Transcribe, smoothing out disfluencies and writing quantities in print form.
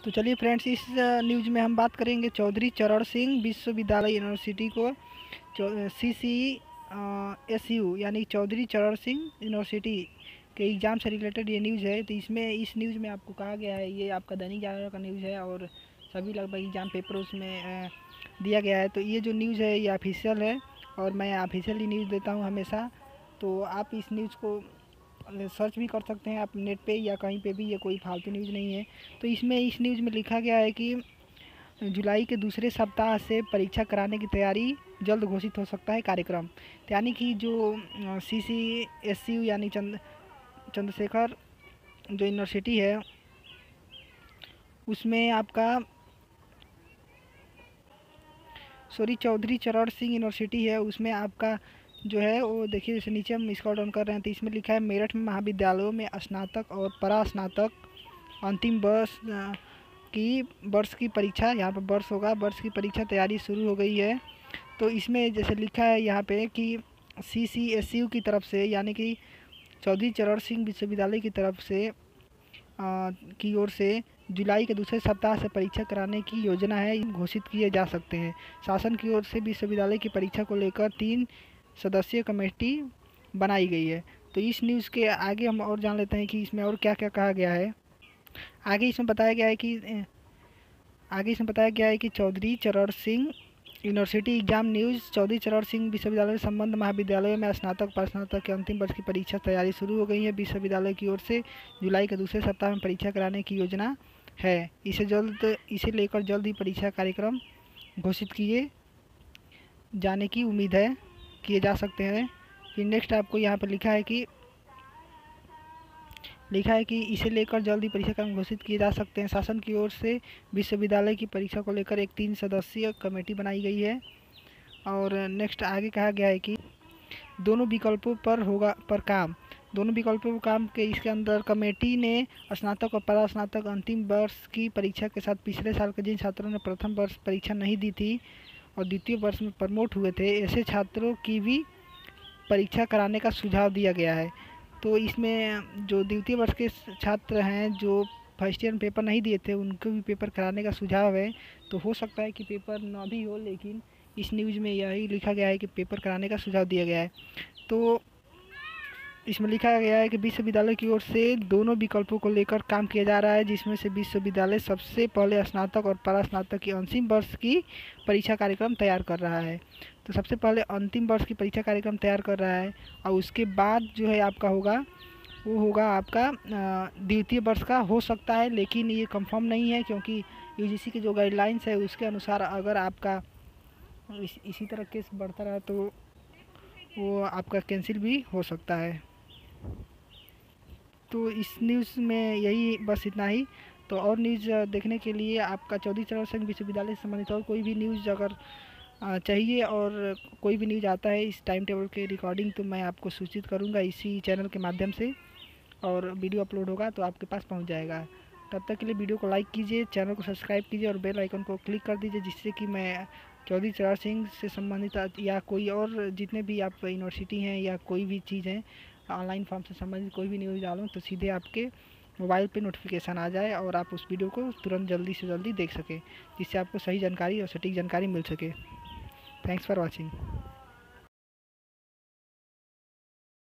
तो चलिए फ्रेंड्स, इस न्यूज़ में हम बात करेंगे चौधरी चरण सिंह विश्वविद्यालय यूनिवर्सिटी को CCSU यानी चौधरी चरण सिंह यूनिवर्सिटी के एग्ज़ाम से रिलेटेड ये न्यूज़ है। तो इस न्यूज़ में आपको कहा गया है, ये आपका दैनिक जागरण का न्यूज़ है और सभी लगभग एग्ज़ाम पेपर उसमें दिया गया है। तो ये जो न्यूज़ है ये ऑफिशियल है और मैं ऑफिशियली न्यूज़ देता हूँ हमेशा। तो आप इस न्यूज़ को सर्च भी कर सकते हैं आप नेट पे या कहीं पे भी, ये कोई फालतू न्यूज़ नहीं है। तो इस न्यूज़ में लिखा गया है कि जुलाई के दूसरे सप्ताह से परीक्षा कराने की तैयारी, जल्द घोषित हो सकता है कार्यक्रम। यानी कि जो CCSU यानी चंद्रशेखर जो यूनिवर्सिटी है उसमें आपका चौधरी चरण सिंह यूनिवर्सिटी है, उसमें आपका जो है वो देखिए, जैसे नीचे हम स्क्रॉल डाउन कर रहे हैं तो इसमें लिखा है मेरठ में महाविद्यालयों में स्नातक और परास्नातक अंतिम वर्ष की परीक्षा, यहाँ पर वर्ष होगा, वर्ष की परीक्षा तैयारी शुरू हो गई है। तो इसमें जैसे लिखा है यहाँ पे कि CCSU की तरफ से यानी कि चौधरी चरण सिंह विश्वविद्यालय की तरफ से की ओर से जुलाई के दूसरे सप्ताह से परीक्षा कराने की योजना है, घोषित किए जा सकते हैं। शासन की ओर से विश्वविद्यालय की परीक्षा को लेकर 3 सदस्यीय कमेटी बनाई गई है। तो इस न्यूज़ के आगे हम और जान लेते हैं कि इसमें और क्या क्या कहा गया है। आगे इसमें बताया गया है कि Chaudhary Charan Singh university exam news. Chaudhary Charan Singh विश्वविद्यालय संबंध महाविद्यालयों में स्नातक स्नातक के अंतिम वर्ष की परीक्षा तैयारी शुरू हो गई है। विश्वविद्यालय की ओर से जुलाई के दूसरे सप्ताह में परीक्षा कराने की योजना है। इसे लेकर जल्द ही परीक्षा कार्यक्रम घोषित किए जाने की उम्मीद है, किए जा सकते हैं। फिर नेक्स्ट आपको यहाँ पर लिखा है कि इसे लेकर जल्द ही परीक्षा कार्यक्रम घोषित किए जा सकते हैं। शासन की ओर से विश्वविद्यालय की परीक्षा को लेकर एक 3 सदस्यीय कमेटी बनाई गई है। और नेक्स्ट आगे कहा गया है कि दोनों विकल्पों पर काम के इसके अंदर कमेटी ने स्नातक और परास्नातक अंतिम वर्ष की परीक्षा के साथ पिछले साल के जिन छात्रों ने प्रथम वर्ष परीक्षा नहीं दी थी और द्वितीय वर्ष में प्रमोट हुए थे, ऐसे छात्रों की भी परीक्षा कराने का सुझाव दिया गया है। तो इसमें जो द्वितीय वर्ष के छात्र हैं जो फर्स्ट ईयर में पेपर नहीं दिए थे, उनको भी पेपर कराने का सुझाव है। तो हो सकता है कि पेपर ना भी हो, लेकिन इस न्यूज़ में यही लिखा गया है कि पेपर कराने का सुझाव दिया गया है। तो इसमें लिखा गया है कि विश्वविद्यालय की ओर से दोनों विकल्पों को लेकर काम किया जा रहा है, जिसमें से विश्वविद्यालय सबसे पहले स्नातक और परास्नातक की अंतिम वर्ष की परीक्षा कार्यक्रम तैयार कर रहा है। तो सबसे पहले अंतिम वर्ष की परीक्षा कार्यक्रम तैयार कर रहा है और उसके बाद जो है आपका होगा आपका द्वितीय वर्ष का हो सकता है, लेकिन ये कंफर्म नहीं है क्योंकि UGC के जो गाइडलाइंस है उसके अनुसार अगर आपका इसी तरह केस बढ़ता रहा तो वो आपका कैंसिल भी हो सकता है। तो इस न्यूज़ में यही बस इतना ही। तो और न्यूज़ देखने के लिए आपका चौधरी चरण सिंह विश्वविद्यालय से संबंधित और कोई भी न्यूज़ अगर चाहिए और कोई भी न्यूज़ आता है इस टाइम टेबल के रिकॉर्डिंग, तो मैं आपको सूचित करूंगा इसी चैनल के माध्यम से, और वीडियो अपलोड होगा तो आपके पास पहुंच जाएगा। तब तक के लिए वीडियो को लाइक कीजिए, चैनल को सब्सक्राइब कीजिए और बेल आइकन को क्लिक कर दीजिए, जिससे कि मैं चौधरी चरण सिंह से संबंधित या कोई और जितने भी आप यूनिवर्सिटी हैं या कोई भी चीज़ है ऑनलाइन फॉर्म से संबंधित कोई भी न्यूज़ डालूँ तो सीधे आपके मोबाइल पे नोटिफिकेशन आ जाए और आप उस वीडियो को तुरंत जल्दी से जल्दी देख सकें, जिससे आपको सही जानकारी और सटीक जानकारी मिल सके। Thanks for watching.